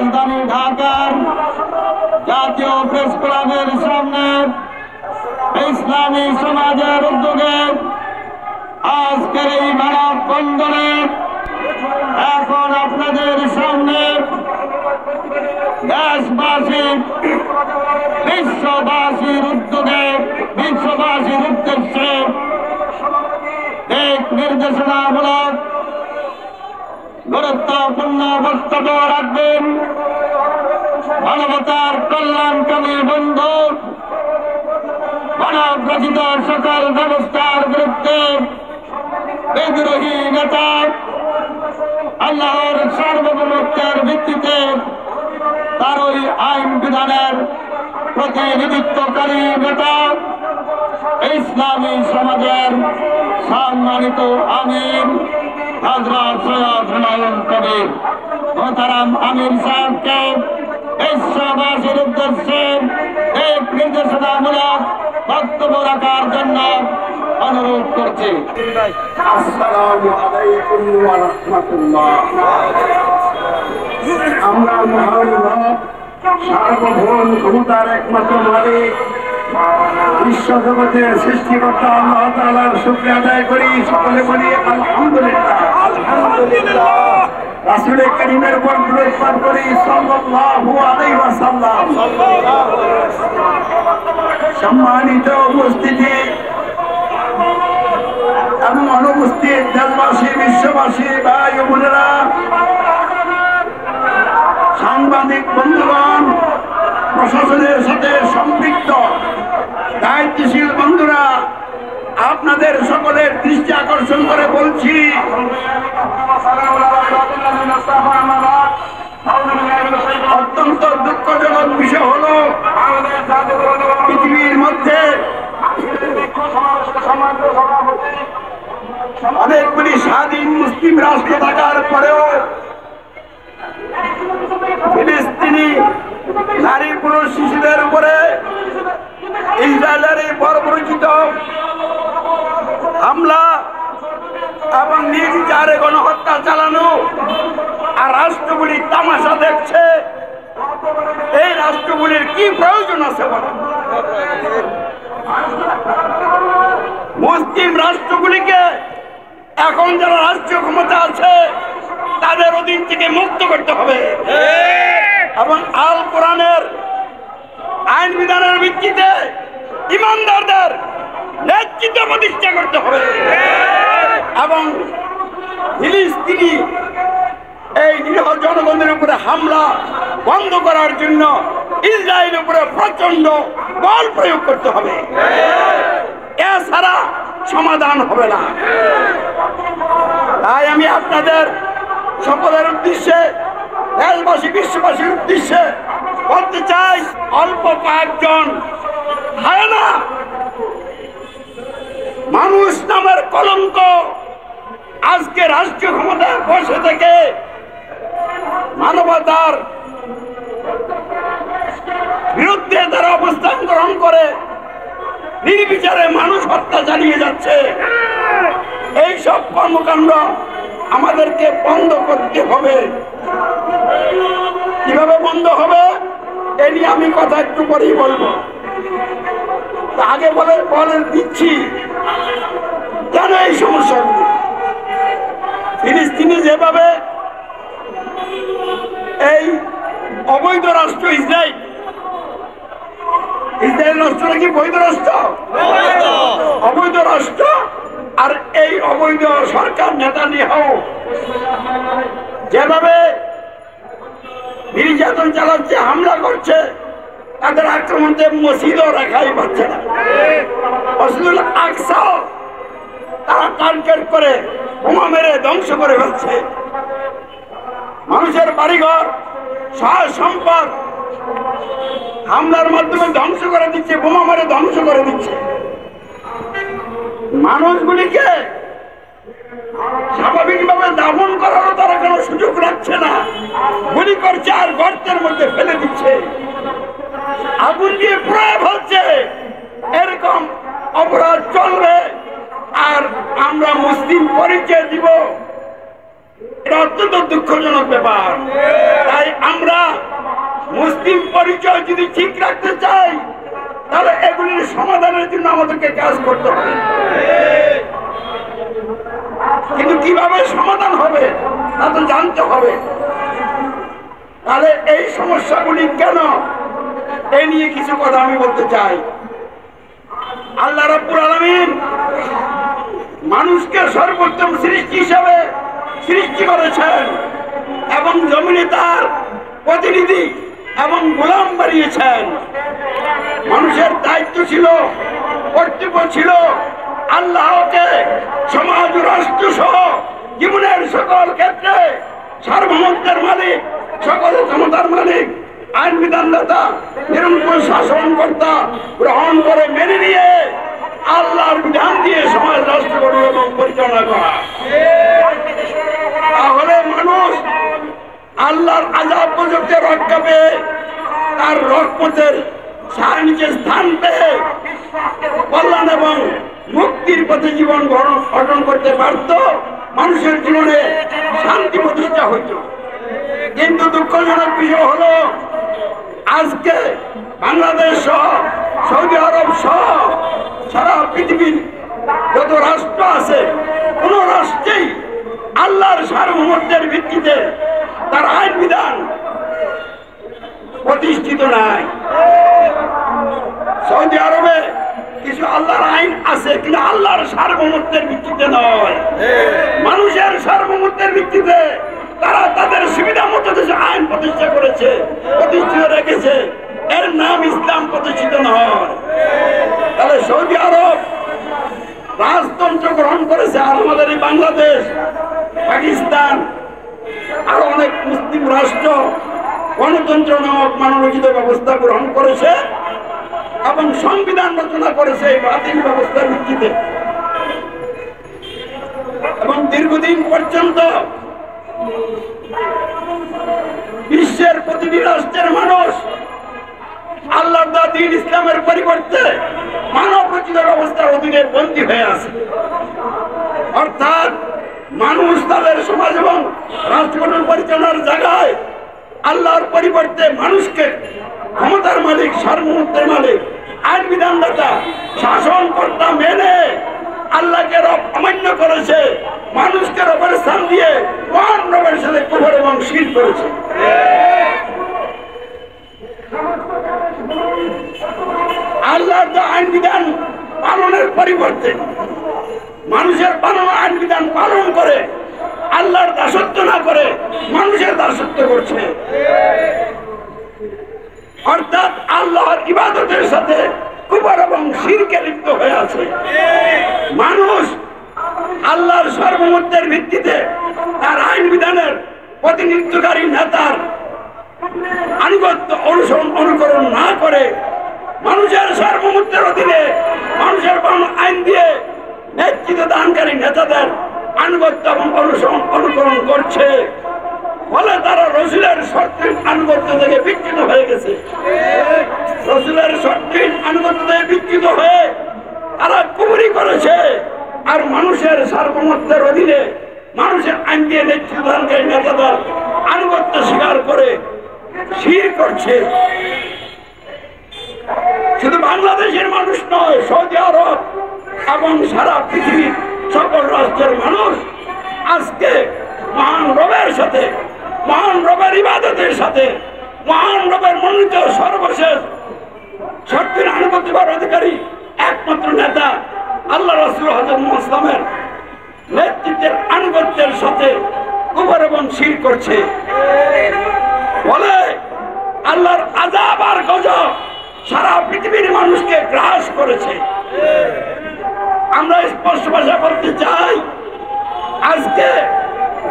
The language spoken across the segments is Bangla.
রাজধানী ঢাকার জাতীয় প্রেস ক্লাবের সামনে ইসলামী সমাজের উদ্যোগে আজকের এই মানববন্ধনে এখন আপনাদের সামনে দেশবাসী বিশ্ববাসীর উদ্যোগে বিশ্ববাসীর উদ্দেশ্যে এক নির্দেশনামূলক গুরুত্বপূর্ণ বক্তব্য রাখবেন মানবতার কল্যাণকামী বন্ধু মানব রচিত সকল ব্যবস্থার বিরুদ্ধে বিদ্রোহী নেতা আল্লাহর সার্বভৌমত্বের ভিত্তিতে তার ওই আইন বিধানের প্রতিনিধিত্বকারী নেতা ইসলামী সমাজের সম্মানিত আমির হযরত সৈয়দ হুমায়ুন কবির মোহতারাম আমির সাহেবকে বিশ্ববাসীর উদ্দেশ্যে এক নির্দেশনামূলক বক্তব্য রাখার জন্য অনুরোধ করছি। আসসালামু আলাইকুম ওয়া রাহমাতুল্লাহ। আমরা মহান রব সার্বভৌম ক্ষমতার একমাত্র মালিক বিশ্ব জগতের সৃষ্টিকর্তা আল্লাহ তাআলার শুকরিয়া আদায় করি। সকলে বলি আলহামদুলিল্লাহ। আলহামদুলিল্লাহ। রাসূল কারীমের উপর দরুদ পাঠ করি সাল্লাল্লাহু আলাইহি ওয়াসাল্লাম। সম্মানিত উপস্থিতি এবং অনুপস্থিত দেশবাসী বিশ্ববাসী ভাই ও বোনেরা, সাংবাদিক বন্ধুগণ, প্রশাসনের সাথে সম্পৃক্ত দায়িত্বশীল বন্ধুরা, আপনাদের সকলের দৃষ্টি আকর্ষণ করে বলছি, অত্যন্ত দুঃখজনক বিষয় হলো পৃথিবীর মধ্যে অনেকগুলি স্বাধীন মুসলিম রাষ্ট্র থাকার পরেও ফিলিস্তিনি নারী পুরুষ শিশুদের উপরে ইসরায়েলের এই বর্বরোচিত হামলা এবং নির্বিচারে গণহত্যা চালানো আর রাষ্ট্রগুলি তামাশা দেখছে। এই রাষ্ট্রগুলির কি প্রয়োজন আছে বলেন? মুসলিম রাষ্ট্রগুলিকে এখন যারা রাষ্ট্রীয় ক্ষমতা আছে তাদের অধীন থেকে মুক্ত করতে হবে এবং আল কোরআনের আইন বিধানের ভিত্তিতে ইমানদারদের নেতৃত্ব প্রতিষ্ঠা করতে হবে এবং ফিলিস্তিনি এই নিরীহ জনগণের উপরে হামলা বন্ধ করার জন্য ইসরায়েলের উপরে প্রচন্ড বল প্রয়োগ করতে হবে। এছাড়া সমাধান হবে না। তাই আমি আপনাদের সকলের উদ্দেশ্যে, দেশবাসী বিশ্ববাসীর উদ্দেশ্যে বলতে চাই, অল্প কয়েকজন হায়না মানুষ নামের কলঙ্ক আজকে রাষ্ট্রীয় ক্ষমতায় বসে থেকে মানবতার বিরুদ্ধে তারা অবস্থান গ্রহণ করে নির্বিচারে মানুষ হত্যা চালিয়ে যাচ্ছে। এই সব কর্মকাণ্ড আমাদেরকে বন্ধ করতে হবে। কিভাবে বন্ধ হবে এ নিয়ে আমি কথা একটু পরেই বলবো। আগে বলে দিচ্ছি কেন এই সমস্যাগুলি। ফিলিস্তিনি যেভাবে এই অবৈধ রাষ্ট্র ইসরায়েল রাষ্ট্রটা কি বৈধ রাষ্ট্র? অবৈধ রাষ্ট্র। আর এই অবৈধ সরকার নেতানিয়াহু যেভাবে নির্যাতন চালাচ্ছে, হামলা করছে, তাদের আক্রমণে মসজিদও রাখাই পাচ্ছে না। মসজিদুল আকসা তারা টার্গেট করে বোমা মেরে ধ্বংস করে ফেলছে। মানুষের বাড়িঘর, সহায় সম্পদ হামলার মাধ্যমে ধ্বংস করে দিচ্ছে, বোমা মেরে ধ্বংস করে দিচ্ছে। মানুষগুলিকে স্বাভাবিকভাবে দাফন করারও তারা কোনো সুযোগ রাখছে না, গুলি করছে আর গর্তের মধ্যে ফেলে দিচ্ছে, আগুন দিয়ে পুড়িয়ে ফেলছে। এরকম অপরাধ চলবে আর আমরা মুসলিম পরিচয় দিব, এটা অত্যন্ত দুঃখজনক ব্যাপার। তাই আমরা পরিচয় যদি ঠিক রাখতে চাই তাহলে এগুলির সমাধানের জন্য আমাদেরকে কাজ করতে হবে। কিন্তু কিভাবে সমাধান হবে তা তো জানতে হবে। তাহলে এই সমস্যাগুলি কেন, এই নিয়ে কিছু কথা আমি বলতে চাই। আল্লাহ রাব্বুল আলামিন মানুষকে সর্বোত্তম সৃষ্টি হিসাবে সৃষ্টি করেছেন এবং জমিনে তার প্রতিনিধি এবং গোলাম বানিয়েছেন। মানুষের দায়িত্ব ছিল, কর্তব্য ছিল আল্লাহকে সমাজ রাষ্ট্র সহ জীবনের সকল ক্ষেত্রে সার্বভৌমত্বের মালিক, সকল ক্ষমতার মালিক, আইন বিধানদাতা, নিরঙ্কুশ শাসনকর্তা গ্রহণ করে মেনে নিয়ে আল্লাহর বিধান দিয়ে সমাজ রাষ্ট্র গঠন এবং পরিচালনা করা। তাহলে মানুষ আল্লাহর আযাব গজবকে রক্ষা পেয়ে তার রহমতের নিচে স্থান পেয়ে কল্যাণ এবং মুক্তির পথে জীবন গঠন করতে পারত, মানুষের জীবনে শান্তি প্রতিষ্ঠা হইত। কিন্তু দুঃখজনক বিষয় হলো আজকে বাংলাদেশ সহ সৌদি আরব সহ সারা পৃথিবীর যত রাষ্ট্র আছে কোন রাষ্ট্রেই আল্লাহর সার্বভৌমত্বের ভিত্তিতে তার আইন বিধান প্রতিষ্ঠিত নাই। সৌদি আরবে কিছু আল্লাহর আইন আছে কিন্তু আল্লাহর সার্বভৌমত্বের ভিত্তিতে নয়, মানুষের সার্বভৌমত্বের ভিত্তিতে তারা তাদের সুবিধা মতো দেশে আইন প্রতিষ্ঠা করেছে, প্রতিষ্ঠিত রেখেছে। এর নাম ইসলাম প্রতিষ্ঠিত নয়। তাহলে সৌদি আরব রাজতন্ত্র গ্রহণ করেছে, আর আমাদের এই বাংলাদেশ, পাকিস্তান আরো অনেক মুসলিম রাষ্ট্র গণতন্ত্র নামক মানবরচিত ব্যবস্থা গ্রহণ করেছে এবং সংবিধান রচনা করেছে এই বাতিল ব্যবস্থার ভিত্তিতে। এবং দীর্ঘদিন পর্যন্ত বিশ্বের প্রতিটি রাষ্ট্রের মানুষ আল্লাহর দ্বীন ইসলামের পরিবর্তে মানব রচিত ব্যবস্থার অধীনে বন্দী হয়ে আছে। অর্থাৎ মানুষ তাদের সমাজ এবং রাষ্ট্র গঠন পরিচালনার জায়গায় আল্লাহর পরিবর্তে মানুষকে ক্ষমতার মালিক, সার্বভৌমত্বের মালিক, আইন বিধানদাতা, শাসনকর্তা মেনে আল্লাহকে রব অমান্য করেছে, মানুষকে রবের স্থান দিয়ে মহান রবের সাথে কুফর এবং শিরক করেছে। আল্লাহর আইন বিধান পালনের পরিবর্তে মানুষের বানানো আইন বিধান পালন করে আল্লাহর দাসত্ব না করে মানুষের দাসত্ব করছে। অর্থাৎ আল্লাহর ইবাদতের সাথে কুফর এবং শিরকে লিপ্ত হয়ে আছে। মানুষ আল্লাহর সার্বভৌমত্বের ভিত্তিতে তার আইন বিধানের প্রতিনিধিত্বকারী নেতার আনুগত্য অনুকরণ না করে মানুষের সার্বভৌমত্বের অধীনে মানুষের আইন দিয়ে নেতৃত্ব দানকারী নেতাদের আনুগত্য এবং অনুকরণ করছে। ফলে তারা রসুলের শর্তের আনুগত্য থেকে বিচ্যুত হয়ে গেছে। রসুলের শর্তের আনুগত্য থেকে বিচ্যুত হয়ে তারা কুফরি করেছে আর মানুষের সার্বভৌমত্বের অধীনে মানুষের আইন দিয়ে নেতৃত্ব দানকারী নেতাদের আনুগত্য স্বীকার করে শিরক করছে। শুধু বাংলাদেশের মানুষ নয়, সৌদি আরব এবং সারা পৃথিবীর সকল রাষ্ট্রের মানুষ আজকে মহান রবের সাথে, মহান রবের ইবাদতের সাথে, মহান রবের মনোনীত সর্বশেষ শর্তের আনুগত্য করার অধিকারী একমাত্র নেতা আল্লাহ রাসূল হযরত মুহাম্মদ ইসলামের নেতৃত্বের আনুগত্যের সাথে কুফর এবং শিরক করছে। বলে আল্লাহর আযাব আর গজব সারা পৃথিবীর মানুষকে গ্রাস করেছে। আমরা স্পষ্ট ভাষা বলতে চাই, আজকে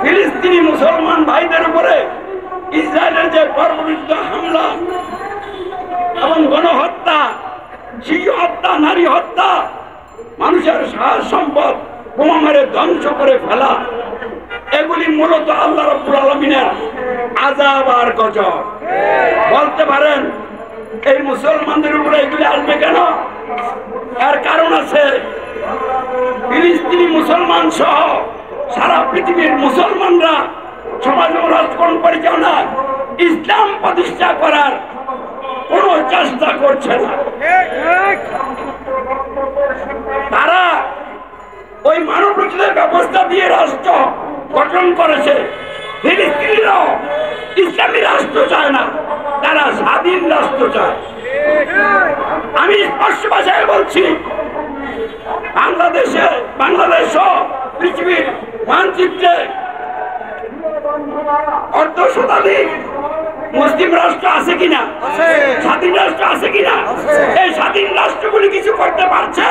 ফিলিস্তিনি মুসলমান ভাইদের উপরে ইসরায়েলের যে বর্বরিত হামলা এবং গণহত্যা, শিশু হত্যা, নারী হত্যা, মানুষের সম্পদ বোমা মেরে ধ্বংস করে ফেলা, এগুলি মূলত আল্লাহ রাব্বুল আলামিনের আযাব আর গজব। বলতে পারেন এই মুসলমানদের উপরে এগুলি আসবে কেন? এর কারণ আছে। ফিলিস্তিনি মুসলমান সহ সারা পৃথিবীর মুসলমানরা সমাজ ও রাষ্ট্র পরিচালনা ইসলাম প্রতিষ্ঠা করার চেষ্টা করছে না। তারা ওই মানব রচিত ব্যবস্থা দিয়ে রাষ্ট্র গঠন করেছে। ফিলিস্তিনিরাও ইসলামী রাষ্ট্র চায় না, তারা স্বাধীন রাষ্ট্র চায়। আমি স্পষ্ট ভাষায় বলছি, বাংলাদেশ পৃথিবীর মানচিত্রে অর্ধ শতাধিক মুসলিম রাষ্ট্র আছে কিনা, স্বাধীন রাষ্ট্র আছে কিনা? এই স্বাধীন রাষ্ট্রগুলি কিছু করতে পারছে?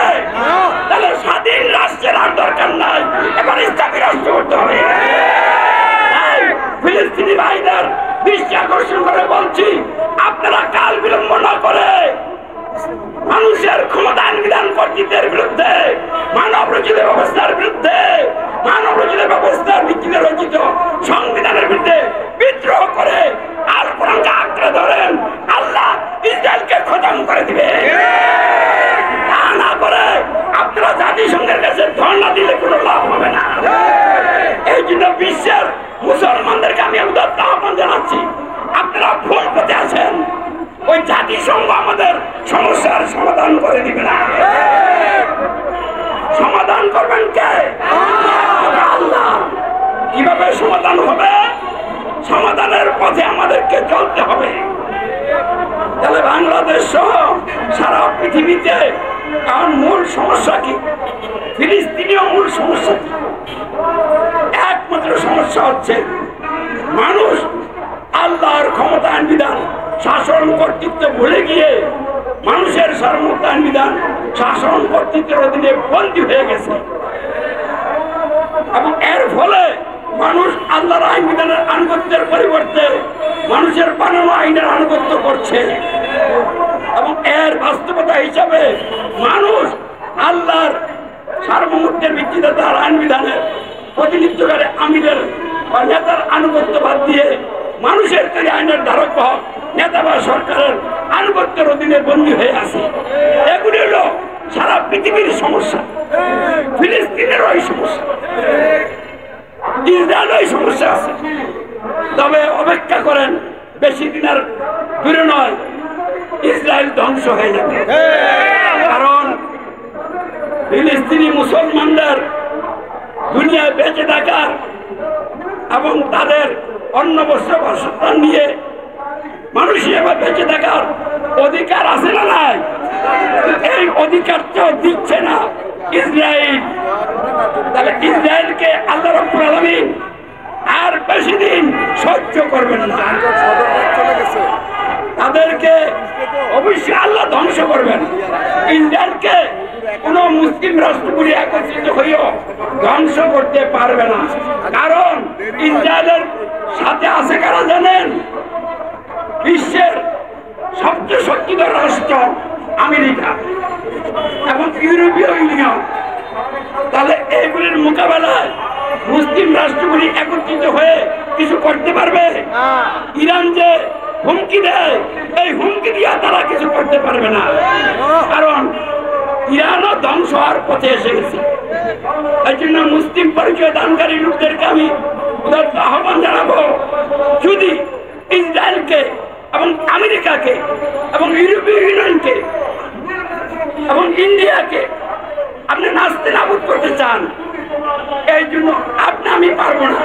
তাহলে স্বাধীন রাষ্ট্রের আর দরকার নাই, এবার ইসলামী রাষ্ট্র করতে হবে। ফিলিস্তিনি ভাইদের দৃষ্টি আকর্ষণ করে বলছি, আপনারা কাল বিলম্ব না করে মানুষের ক্ষমতায়ন বিধান কর্তৃত্বের বিরুদ্ধে, মানব রচিত ব্যবস্থার বিরুদ্ধে, মানব রচিত ব্যবস্থার ভিত্তিতে রচিত সংবিধানের বিরুদ্ধে বিদ্রোহ করে আল কোরআনকে আঁকড়ে ধরেন, আল্লাহ ইসরায়েলকে খতম করে দিবে। তা না করে আপনারা জাতিসংঘের কাছে ধর্ণা দিলে কোনো লাভ হবে না। এই জন্য বিশ্বের মুসলমানদেরকে আমি উদাত্ত আহ্বান জানাচ্ছি, আপনারা ভুল পথে আছেন। ওই জাতিসংঘ আমাদের সমস্যার সমাধান করে দিবে না। সমাধান করবেন কে? আল্লাহ। কিভাবে সমাধান হবে? সমাধানের পথে আমাদেরকে চলতে হবে। তাহলে বাংলাদেশ সহ সারা পৃথিবীতে কারণ মূল সমস্যা কি? ফিলিস্তিনীয় মূল সমস্যা কি? একমাত্র সমস্যা হচ্ছে মানুষ আল্লাহর ক্ষমতায়ন বিধান, শাসন কর্তৃত্ব ভুলে গিয়ে মানুষের সার্বভৌমত্বায়ন বিধান, শাসন কর্তৃত্বের অধীনে বন্দী হয়ে গেছে। এবং এর ফলে মানুষ আল্লাহর আইন বিধানের আনুগত্যের পরিবর্তে মানুষের বানানো আইনের আনুগত্য করছে। এবং এর বাস্তবতা হিসাবে মানুষ আল্লাহর সার্বভৌমত্বের ভিত্তিতে তার আইন বিধানের প্রতিনিধিত্বকারী আমিরের বা নেতার আনুগত্য বাদ দিয়ে মানুষের তৈরি আইনের ধারক বাহক নেতা বা সরকারের আনুগত্যের অধীনে বন্দী হয়ে আছে। এগুলি হলো সারা পৃথিবীর সমস্যা। ফিলিস্তিনের ওই সমস্যা, ইসরায়েলের ওই সমস্যা আছে। তবে অপেক্ষা করেন, বেশি দিনের দূরে নয়, ইসরায়েল ধ্বংস হয়ে যাবে। কারণ ফিলিস্তিনি মুসলমানদের দুনিয়ায় বেঁচে থাকার এবং তাদের অন্ন বস্ত্র বাসস্থান নিয়ে মানুষ হিসেবে বেঁচে থাকার অধিকার আছে না নাই? এই অধিকার তো দিচ্ছে না ইসরায়েল। তাহলে ইসরায়েলকে আল্লাহ রাব্বুল আলামিন আর বেশি দিন সহ্য করবেন না। তাদেরকে অবশ্যই আল্লাহ ধ্বংস করবেন। ইসরায়েলকে কোন মুসলিম রাষ্ট্রগুলি একত্রিত হয়েও ধ্বংস করতে পারবে না। কারণ ইসরায়েলের সাথে আছে কারা জানেন? বিশ্বের সবচেয়ে শক্তিধর রাষ্ট্র আমেরিকা এবং ইউরোপীয় ইউনিয়ন। তাহলে এইগুলির মোকাবেলায় মুসলিম রাষ্ট্রগুলি একত্রিত হয়ে কিছু করতে পারবে? ইরান যে হুমকি দেয়, এই হুমকি দিয়ে তারা কিছু করতে পারবে না। কারণ ইরানও ধ্বংস হওয়ার পথে এসে গেছে। এই জন্য মুসলিম পরিচয় দানকারী লোকদেরকে আমি আহ্বান জানাবো, যদি ইসরায়েলকে এবং আমেরিকাকে এবং ইউরোপীয় ইউনিয়নকে এবং ইন্ডিয়াকে আপনি নাস্তে নাবুদ করতে চান, এই জন্য আমি পারবো না।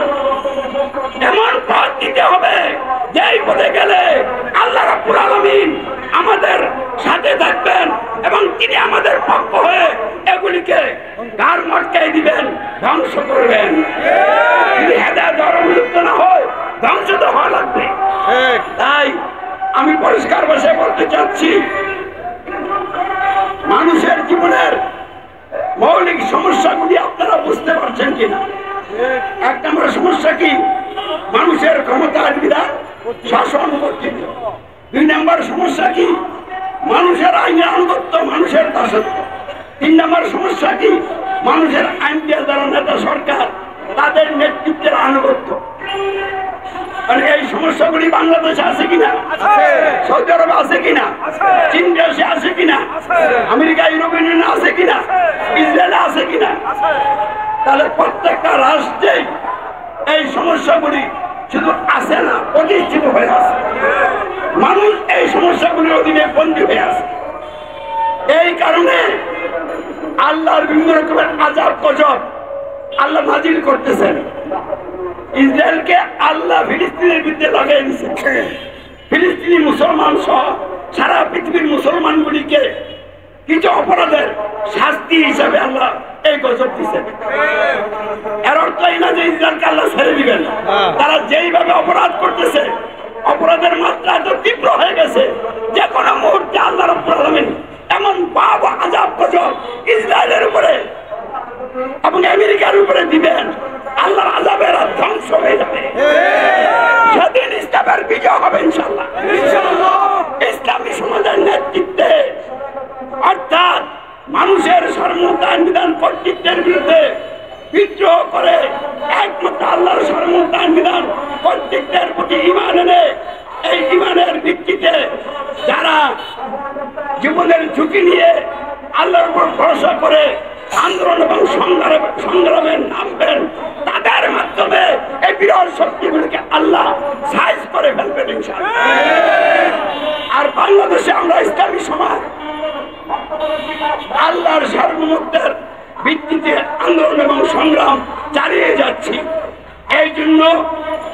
এমন পথ দিতে হবে যেই পথে গেলে আল্লাহ রাব্বুল আলামিন আমাদের সাথে থাকবেন এবং তিনি আমাদের পক্ষ হয়ে এগুলিকে গার মটকাই দিবেন, ধ্বংস করবেন। যদি হেদায়েত অবলুপ্ত না হয়, ধ্বংস তো হওয়া লাগবে। তাই আমি পরিষ্কার ভাষায় বলতে চাচ্ছি, মানুষের জীবনের মৌলিক সমস্যাগুলি আপনারা বুঝতে পারছেন কিনা? এক নম্বর সমস্যা কি? মানুষের ক্ষমতার বিধান, শাসন কর্তৃত্ব। দুই নম্বর সমস্যা কি? মানুষের আইনের আনুগত্য, মানুষের দাসত্ব। তিন নম্বর সমস্যা কি? মানুষের আইন দিয়ে যারা নেতা সরকার, তাদের নেতৃত্বের আনুগত্য। এই সমস্যাগুলি বাংলাদেশে আছে কিনা? সৌদি আরবে আছে কিনা? চীন দেশে আছে কিনা? আমেরিকা ইউরোপীয় ইউনিয়নে আছে কিনা? ইসরায়েলে আছে কিনা? তাহলে প্রত্যেকটা রাষ্ট্রে এই সমস্যাগুলি শুধু আছে না, প্রতিষ্ঠিত হয়ে আছে। মানুষ এই সমস্যা সমস্যাগুলির অধীনে বন্দী হয়ে আছে। এই কারণে আল্লাহর বিভিন্ন রকমের আযাব গজব আল্লাহ নাজিল করতেছেন। ইসরায়েলকে আল্লাহ ফিলিস্তিনের বিরুদ্ধে লাগাই দিয়েছে। ফিলিস্তিনি মুসলমান সহ সারা পৃথিবীর মুসলমানগুলিকে কিছু অপরাধের শাস্তি হিসাবে আল্লাহ এই গজব দিচ্ছেন। এর অর্থ এই না যে ইসরায়েলকে আল্লাহ ছেড়ে দিবেন। তারা যেইভাবে অপরাধ করতেছে, অপরাধের মাত্রা এত তীব্র হয়ে গেছে যে কোনো মুহূর্তে আল্লাহ রাব্বুল আলামিন এমন ভয়াবহ আযাব গজব ইসরায়েলের উপরে এবং আমেরিকার উপরে দিবেন, আল্লাহর আযাবের ধ্বংস হয়ে যাবে। সেদিন ইসলামের বিজয় হবে ইনশাআল্লাহ। ইসলামী সমাজের নেতৃত্বে অর্থাৎ মানুষের সার্বভৌমত্ব বিধান কর্তৃত্বের বিরুদ্ধে বিদ্রোহ করে একমাত্র আল্লাহর সার্বভৌমত্ব বিধান কর্তৃত্বের প্রতি ঈমান এনে এই ঈমানের ভিত্তিতে যারা জীবনের ঝুঁকি নিয়ে আল্লাহর উপর ভরসা করে আন্দোলন এবং সংগ্রামে নামবেন, তাদের মাধ্যমে এই বিরল শক্তিগুলিকে আল্লাহ সাইজ করে ফেলবেন ইনশাআল্লাহ। আর বাংলাদেশে আমরা ইসলামী সমাজ আল্লাহর সার্বভৌমত্বের ভিত্তিতে আন্দোলন এবং সংগ্রাম চালিয়ে যাচ্ছি। এই জন্য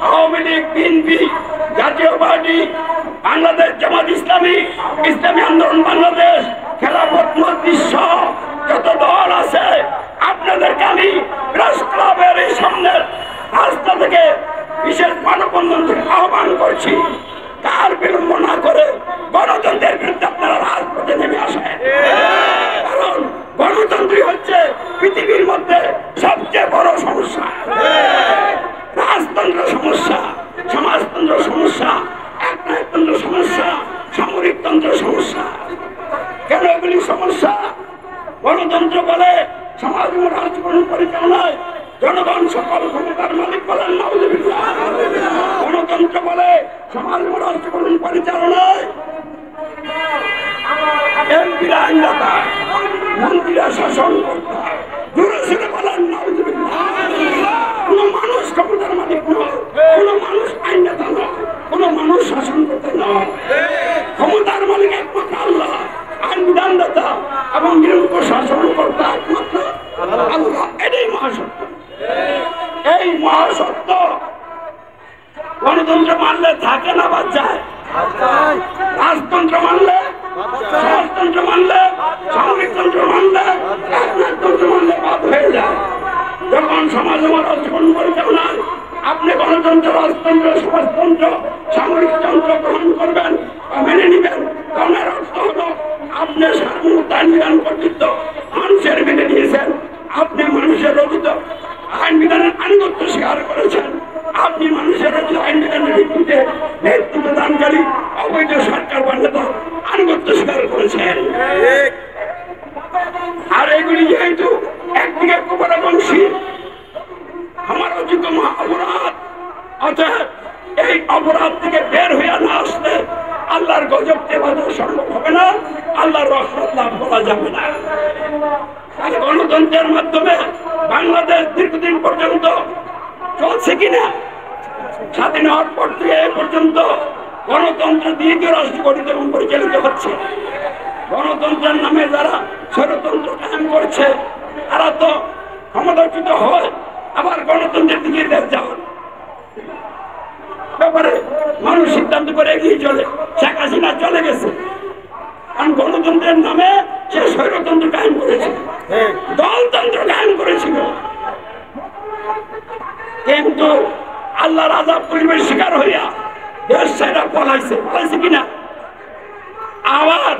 আওয়ামী লীগ, বিএনপি, জাতীয় পার্টি, বাংলাদেশ জামাত ইসলামী, ইসলামী আন্দোলন বাংলাদেশ, খেলাফত মজলিস সহ যত দল আছে আপনাদেরকে আমি প্রেস ক্লাবের এই সামনের রাস্তা থেকে বিশেষ মানববন্ধন থেকে আহ্বান করছি। তার বিলম্ব না করে গণতন্ত্রের বিরুদ্ধে আপনারা রাজপথে নেমে আসেন। কারণ গণতন্ত্রই হচ্ছে পৃথিবীর মধ্যে সবচেয়ে বড় সমস্যা। রাজতন্ত্র সমস্যা, সমাজতন্ত্র সমস্যা, একনায়কতন্ত্র সমস্যা, সামরিকতন্ত্র সমস্যা। কেন এগুলি সমস্যা? গণতন্ত্র বলে সমাজ ও রাজনীতি পরিচালনায় জনগণ সকল ক্ষমতার মালিক বলেন নাউযুবিল্লাহ। গণতন্ত্র বলে সমাজ ও রাজনীতি পরিচালনায় এমপিরা আইনদাতা, মন্ত্রীরা শাসন কর্তা, জোরে সোরে বলেন নাউযুবিল্লাহ। কোন মানুষ ক্ষমতার মালিক নয়, কোন মানুষ আইনদাতা নয়, কোন মানুষ শাসন করতে নয়। ক্ষমতার মালিক একমাত্র আল্লাহ, আইন বিধানদাতা এবং নিরঙ্কুশ শাসন কর্তা একমাত্র আল্লাহ। এটাই মহাসত্য। এই মহাসত্য গণতন্ত্র মানলে থাকে না বাদ যায়, রাজতন্ত্র মানলে, সমাজতন্ত্র মানলে, সামরিকতন্ত্র মানলে, একনায়কতন্ত্র মানলে বাদ হয়ে যায়। যখন সমাজ ও রাজনীতি পরিচালনায় আপনি গণতন্ত্র, রাজতন্ত্র, সমাজতন্ত্র, সামরিকতন্ত্র গ্রহণ করবেন বা মেনে নিবেন, তখন এর অর্থ হলো আপনি সার্বভৌমত্ব আইন বিধান কর্তৃত্ব মানুষের মেনে নিয়েছেন, আপনি মানুষের রচিত আইন বিধানের আনুগত্য স্বীকার করেছেন, আপনি মানুষের রচিত আইন বিধানের ভিত্তিতে নেতৃত্ব দানকারী অবৈধ সরকার বা নেতা আনুগত্য স্বীকার করেছেন। আর এগুলি যেহেতু একদিকে কুপরাবংশী, আমার অযোগ্য মহা অপরাধ, অর্থাৎ এই অপরাধ থেকে বের হয়ে না আসলে আল্লাহর গজব বাধা সম্ভব হবে না, আল্লাহর রহমত লাভ করা যাবে না। গণতন্ত্রের মাধ্যমে বাংলাদেশ দীর্ঘদিন পর্যন্ত চলছে কিনা, স্বাধীন হওয়ার পর থেকে এ পর্যন্ত গণতন্ত্র দ্বিতীয় রাষ্ট্র গঠিত এবং পরিচালিত হচ্ছে। গণতন্ত্রের নামে যারা স্বৈরতন্ত্র কায়েম করছে তারা তো ক্ষমতাচ্যুত হয়, আবার গণতন্ত্রের দিকে দেশ যাওয়ার ব্যাপারে মানুষ সিদ্ধান্ত করে এগিয়ে চলে। শেখ হাসিনা চলে গেছে, কারণ গণতন্ত্রের নামে সে স্বৈরতন্ত্র কায়েম করেছে, দলতন্ত্র কায়েম করেছিল। কিন্তু আল্লাহর আযাব পরিবেশ শিকার হইয়া দেশ ছেড়ে পলাইছে, পলাইছে কিনা। আবার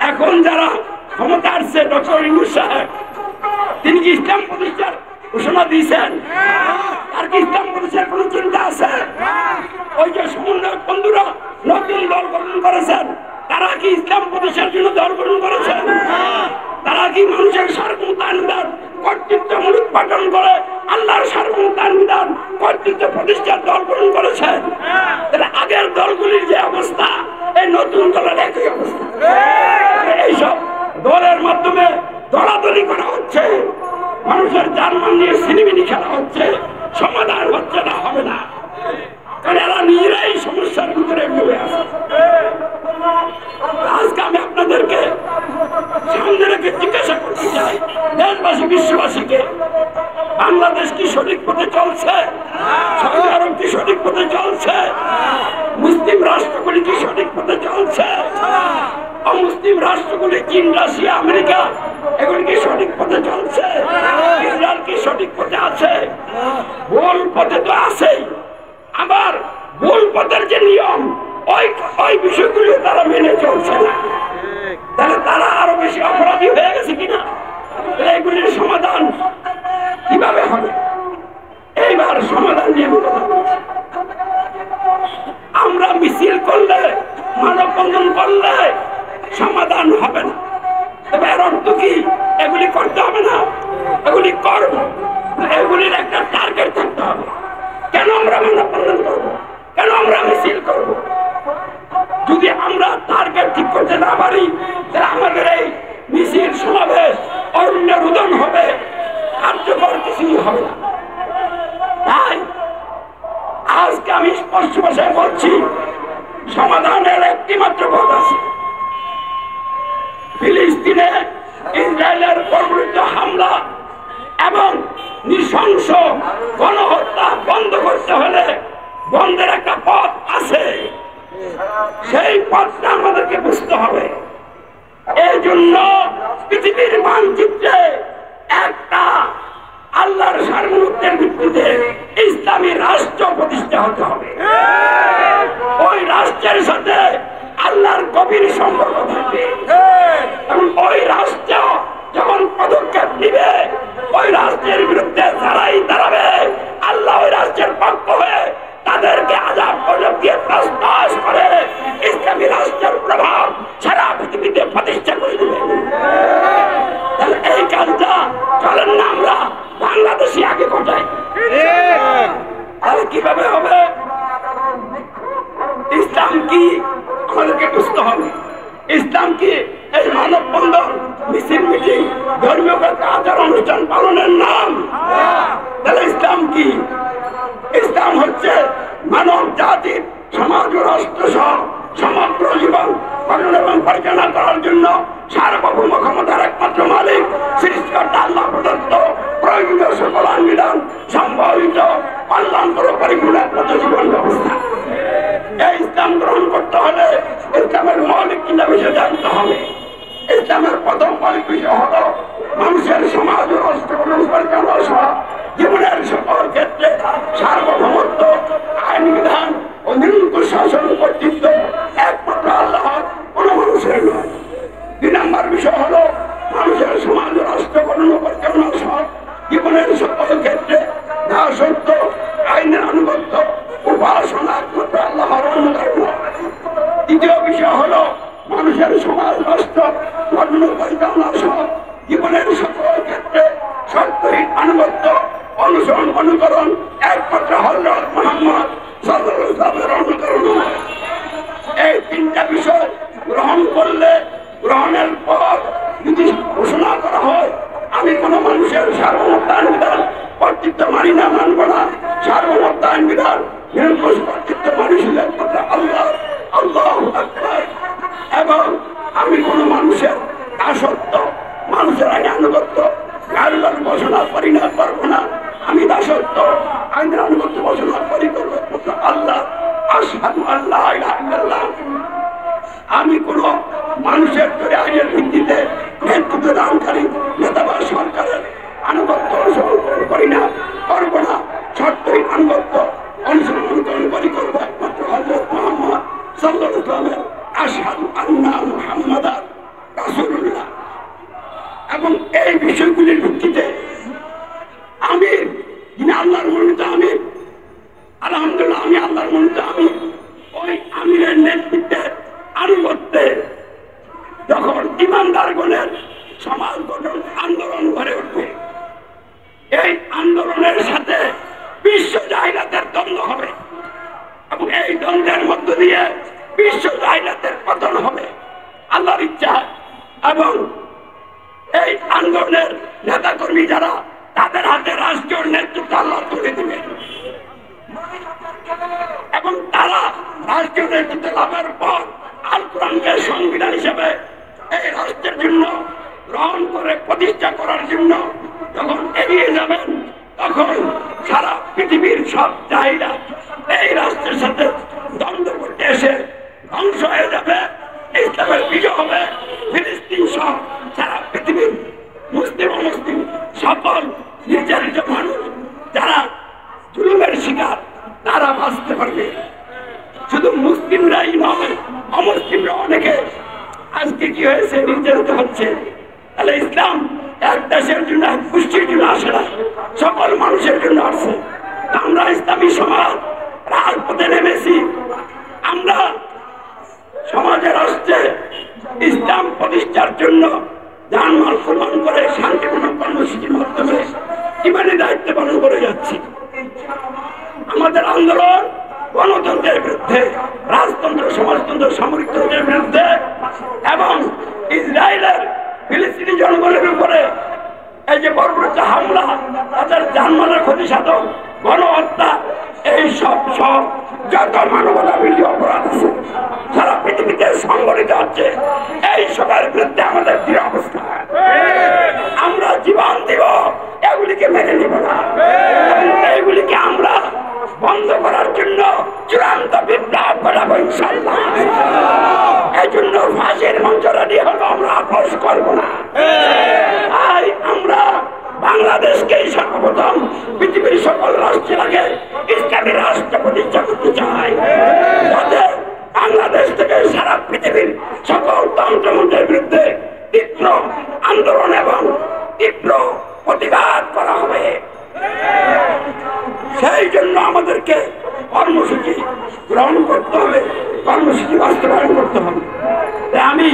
এখন যারা ক্ষমতা আসছে, ডক্টর ইউনূস সাহেব, তিনি কি ইসলাম প্রতিষ্ঠার ঘোষণা দিয়েছেন? তার কি ইসলাম প্রতিষ্ঠার কোন চিন্তা আছে? ওই যে সমন্বয়ক বন্ধুরা নতুন দল গঠন করেছেন, তারা কি ইসলাম প্রতিষ্ঠার জন্য দল গঠন করেছেন? তারা কি মানুষের সার্বভৌমত্ব বিধান কর্তৃত্ব উৎপাদন করে আল্লাহর সার্বভৌমত্ব বিধান কর্তৃত্ব প্রতিষ্ঠার দল গঠন করেছেন? তাহলে আগের দলগুলির যে অবস্থা, এই নতুন দলের একই অবস্থা। এইসব দলের মাধ্যমে দলাদলি করা হচ্ছে, মানুষের জানমাল নিয়ে সিনেমিনি খেলা হচ্ছে, সমাধান হচ্ছে না, হবে না। কারণ এরা নিজেরাই সমস্যার ভিতরে ডুবে আছে। অমুসলিম রাষ্ট্রগুলি কি সঠিক পথে চলছে? অমুসলিম রাষ্ট্রগুলি চীন, রাশিয়া, আমেরিকা এগুলি কি সঠিক পথে চলছে? ইসরায়েল কি সঠিক পথে আছে? ভুল পথে তো আছেই। আবার ভুল পথের যে নিয়ম ওই বিষয়গুলি তারা মেনে চলছে না। তাহলে তারা আরো বেশি অপরাধী হয়ে গেছে কিনা? এগুলির সমাধান কিভাবে হবে? এইবার সমাধান নিয়ে আমরা মিছিল করলে, মানববন্ধন করলে সমাধান হবে না। তবে এর অর্থ কি এগুলি করতে হবে না? এগুলি করব, এগুলির একটা টার্গেট থাকতে হবে। কেন আমরা মানববন্ধন করবো? কেন আমরা মিছিল করবো? যদি আমরা টার্গেট ঠিক করতে না পারি তাহলে আমাদের এই মিছিল, সমাবেশ অরণ্য রোদন হবে, কার্যকর কিছুই হবে না। তাই আজকে আমি স্পষ্ট ভাষায় বলছি, সমাধানের একটি মাত্র পথ আছে। ফিলিস্তিনে ইসরায়েলের পরিকল্পিত হামলা এবং নৃশংস গণহত্যা বন্ধ করতে হলে বন্ধের একটা পথ আছে। সেই পথটা আমাদেরকে বুঝতে হবে। এই জন্য পৃথিবীর মানচিত্রে একটা আল্লাহর সার্বভৌমত্বের ভিত্তিতে ইসলামী রাষ্ট্র প্রতিষ্ঠা হতে হবে। ওই রাষ্ট্রের সাথে আল্লাহর গভীর সম্পর্ক থাকবে এবং ওই রাষ্ট্র যখন পদক্ষেপ নিবে, ওই রাষ্ট্রের বিরুদ্ধে যারাই দাঁড়াবে, আল্লাহ ওই রাষ্ট্রের পক্ষ হয়ে তাদেরকে আযাব গজব দিয়ে তছনছ করে ইসলামী রাষ্ট্রের প্রভাব সারা পৃথিবীতে প্রতিষ্ঠা করে দেবে। তাহলে এই কাজটা চলেন না আমরা বাংলাদেশি আগে ঘটাই। তাহলে কিভাবে হবে? ইসলাম কি আমাদেরকে বুঝতে হবে। ইসলাম কি এই মানববন্ধন, মিছিল, মিটিং, ধর্মীয় আচার অনুষ্ঠান পালনের নাম? তাহলে ইসলাম কি? ইসলাম হচ্ছে মানব জাতির সমাজ ও রাষ্ট্র সহ সমগ্র জীবন পালন এবং পরিচালনা করার জন্য সার্বভৌম ক্ষমতার একমাত্র মালিক সৃষ্টিকর্তা আল্লাহ প্রদত্ত প্রয়োজনীয় সকল আইন সম্ভাবিত কল্যাণকর পরিপূর্ণ একমাত্র জীবন ব্যবস্থা। এই ইসলাম গ্রহণ করতে হলে ইসলামের মৌলিক কিনা বিষয় জানতে হবে। ইসলামের প্রথম মৌলিক বিষয় হল মানুষের সমাজ ও রাষ্ট্র পরিচালনা সহ জীবনের সকল ক্ষেত্রে সার্বভৌমত্ব, আইন বিধান ও নিরঙ্কুশ শাসন কর্তৃত্ব একমাত্র আল্লাহর, কোন মানুষের নয়। 2 নম্বর বিষয় হলো মানুষের সমাজ ও রাষ্ট্র পরিচালনা সহ জীবনের সকল ক্ষেত্রে দাসত্ব, আইনের আনুগত্য, উপাসনা একমাত্র আল্লাহর অনুকরণ। 3য় বিষয় হলো মানুষের সমাজ রাষ্ট্র পরিচালনা সহ জীবনের সকল ক্ষেত্রে শর্তহীন আনুগত্য, অনুসরণ, অনুকরণ একমাত্র হযরত মুহাম্মদ সাল্লাল্লাহু আলাইহি ওয়াসাল্লামের অনুকরণ। এই 3টা বিষয় গ্রহণ করলে, গ্রহণের পর যদি ঘোষণা করা হয় আমি কোন মানুষের সার্বভৌমত্ব আইন বিধান কর্তৃত্ব মানি না, মানব না, সার্বভৌমত্ব আইন বিধান নিরঙ্কুশ কর্তৃত্ব মানি শুধু একমাত্র আল্লাহ, আল্লাহু আকবার। এবং আমি কোন মানুষের দাসত্ব, মানুষের আইন আনুগত্য আল্লাহর ঘোষণা করি না, করবো না। আমি দাসত্ব, আইনের আনুগত্য ঘোষণা করি, করবো একমাত্র আল্লাহ। আশহাদু আল্লা ইলাহা ইল্লাল্লাহ। আমি কোন মানুষের তৈরি আইনের ভিত্তিতে নেতৃত্ব দানকারী নেতা বা সরকারের আনুগত্য অনুসরণ করি না, করবো না। শর্তহীন আনুগত্য অনুসরণ করি, করবো একমাত্র হযরত মুহাম্মদ সাল্লাল্লাহু আলাইহি ওয়াসাল্লামের। আশহাদু আন্না মুহাম্মাদান রাসূলুল্লাহ। এবং এই বিষয়গুলির ভিত্তিতে আমি যিনি আল্লাহর মনোনীত আমির, আলহামদুলিল্লাহ আমি আল্লাহর মনোনীত আমির, ওই আমিরের নেতৃত্বে আনুগত্যে যখন ইমানদারগণের সমাজ গঠন আন্দোলন গড়ে উঠবে, এই আন্দোলনের সাথে বিশ্ব জাহিলাতের দ্বন্দ্ব হবে এবং এই দ্বন্দ্বের মধ্য দিয়ে বিশ্ব জাহিলাতের পতন হবে আল্লাহর ইচ্ছা। এবং এই আন্দোলনের নেতা কর্মী যারা, তাদের হাতে রাষ্ট্রীয় নেতৃত্ব আল্লাহ তুলে দিবেন এবং তারা রাষ্ট্রীয় নেতৃত্ব লাভের পর আল কোরআনকে সংবিধান হিসেবে এই রাষ্ট্রের জন্য গ্রহণ করে প্রতিষ্ঠা করার জন্য যখন এগিয়ে যাবেন, তখন সারা পৃথিবীর সব জাহিলা এই রাষ্ট্রের সাথে দ্বন্দ্ব করতে এসে মুসলিমরাই নয়, অমুসলিমরা অনেকে আজকে কি হয়েছে, নির্যাতিত হচ্ছে। তাহলে ইসলাম এক দেশের জন্য, এক গোষ্ঠীর জন্য আসে না, সকল মানুষের জন্য আসছে। আমরা ইসলামী সমাজ রাজপথে নেমেছি। আমরা সমাজের রাষ্ট্রে ইসলাম প্রতিষ্ঠার জন্য জানমাল কুরবান করে শান্তিপূর্ণ কর্মসূচির মাধ্যমে ইমানি দায়িত্ব পালন করে যাচ্ছি। আমাদের আন্দোলন গণতন্ত্রের বিরুদ্ধে, রাজতন্ত্র, সমাজতন্ত্র, সামরিক তন্ত্রের বিরুদ্ধে এবং ইসরায়েলের ফিলিস্তিনি জনগণের উপরে এই যে বর্বরতা হামলা, তাদের জানমালের ক্ষতি সাধন, গণহত্যা, এই সব যত মানবতা বিরোধী অপরাধ আছে সারা পৃথিবীতে সংগঠিত হচ্ছে, এই সবের বিরুদ্ধে আমাদের দৃঢ় অবস্থান। আমরা জীবন দিব, এগুলিকে মেনে নিব না। এইগুলিকে আমরা বন্ধ করার জন্য চূড়ান্ত বিপ্লব ঘটাবো ইনশাআল্লাহ। এই জন্য ফাঁসির মঞ্চ রেডি হলো, আমরা আপোষ করবো না। তাই আমরা বাংলাদেশকে সর্বপ্রথম পৃথিবীর সকল রাষ্ট্রের আগে ইসলামী রাষ্ট্র প্রতিষ্ঠা করতে চাই, যাতে বাংলাদেশ থেকে সারা পৃথিবীর সকল তন্ত্রমন্ত্রের বিরুদ্ধে তীব্র আন্দোলন এবং তীব্র প্রতিবাদ করা হবে। সেই জন্য আমাদেরকে কর্মসূচি গ্রহণ করতে হবে, কর্মসূচি বাস্তবায়ন করতে হবে। আমি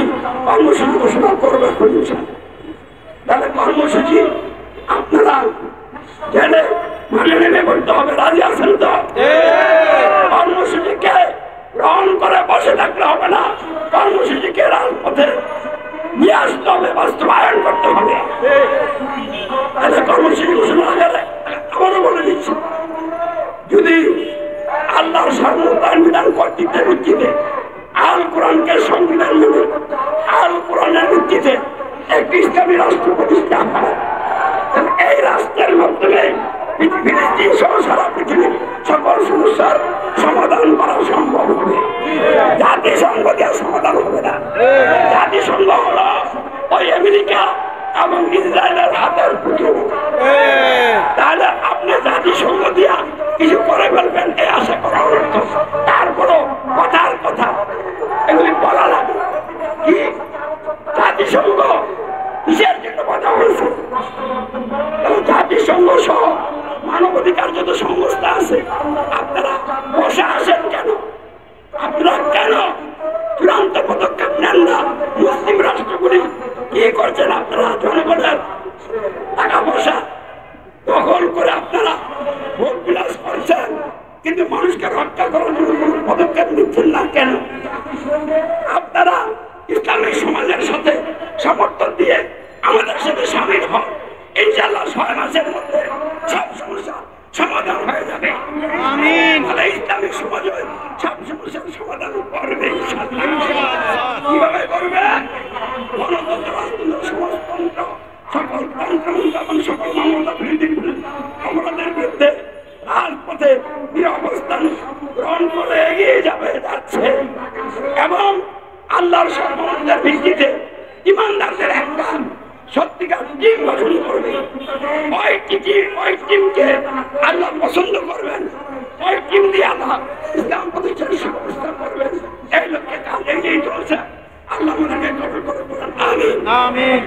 কর্মসূচি ঘোষণা করবো এখন। তাহলে কর্মসূচি আপনারা জেনে মানে নেমে করতে হবে, রাজি আছেন তো? কর্মসূচিকে গ্রহণ করে বসে থাকলে হবে না, কর্মসূচিকে রাজপথে নিয়ে আসতে হবে, বাস্তবায়ন করতে হবে। তাহলে কর্মসূচি ঘোষণা করে আবারও বলে দিচ্ছি, যদি আল্লাহর সার্বভৌমত্বের বিধান কর্তৃত্বের ভিত্তিতে আল কোরআনকে সংবিধান মেনে আল কোরআনের ভিত্তিতে একটি ইসলামী রাষ্ট্র প্রতিষ্ঠা হয়, এই রাষ্ট্রের মাধ্যমে পৃথিবীর সারা পৃথিবীর সকল সমস্যার সমাধান করা সম্ভব হবে। জাতিসংঘ দেওয়ার সমাধান হবে না। জাতিসংঘ হলো ওই আমেরিকা এবং ইসরায়েলের হাতের পুতুল। তাহলে আপনি জাতিসংঘ দিয়া কিছু করে ফেলবেন এই আশা করা অর্থ। তারপরও কথার কথা এগুলি বলা লাগে কি জাতিসংঘ কিসের জন্য কথা হয়েছে? জাতিসংঘ সহ মানবাধিকার যত সংস্থা আছে, আপনারা বসে আসেন কেন? আপনারা কেন চূড়ান্ত পদক্ষেপ নেন না? মুসলিম রাষ্ট্রগুলি কি করছেন? আপনারা জনগণের টাকা পয়সা দখল করে আপনারা ভোট বিলাস করছেন, কিন্তু মানুষকে রক্ষা করার জন্য কোনো পদক্ষেপ নিচ্ছেন না কেন? আপনারা ইসলামিক সমাজের সাথে সমর্থন দিয়ে আমাদের সাথে সামিল হন, ইনশাআল্লাহ 6 মাসের মধ্যে সব সমস্যা সমাধান হয়ে যাবে। আমিন। ইসলামিক সমাজ সব সমস্যার সমাধান করবে ইনশাআল্লাহ। কিভাবে করবে? গণতন্ত্র, রাজতন্ত্র, সমাজতন্ত্র, সকল তন্ত্রমন্ত্র এবং সকল মানবতা বিরোধী অপরাধের বিরুদ্ধে রাজপথে অবস্থান গ্রহণ করে এগিয়ে যাচ্ছে এবং আল্লাহর সার্বভৌমত্বের ভিত্তিতে ইমানদারদের একটা সত্যিকার টিম গঠন করবে। ওই টিমকে আল্লাহ পছন্দ করবেন, ওই টিম দিয়ে আল্লাহ ইসলাম প্রতিষ্ঠানের ব্যবস্থা করবেন। এই লক্ষ্যে কাজ এগিয়ে চলছে। আল্লাহ আমাদেরকে কবুল করে বলেন আমিন।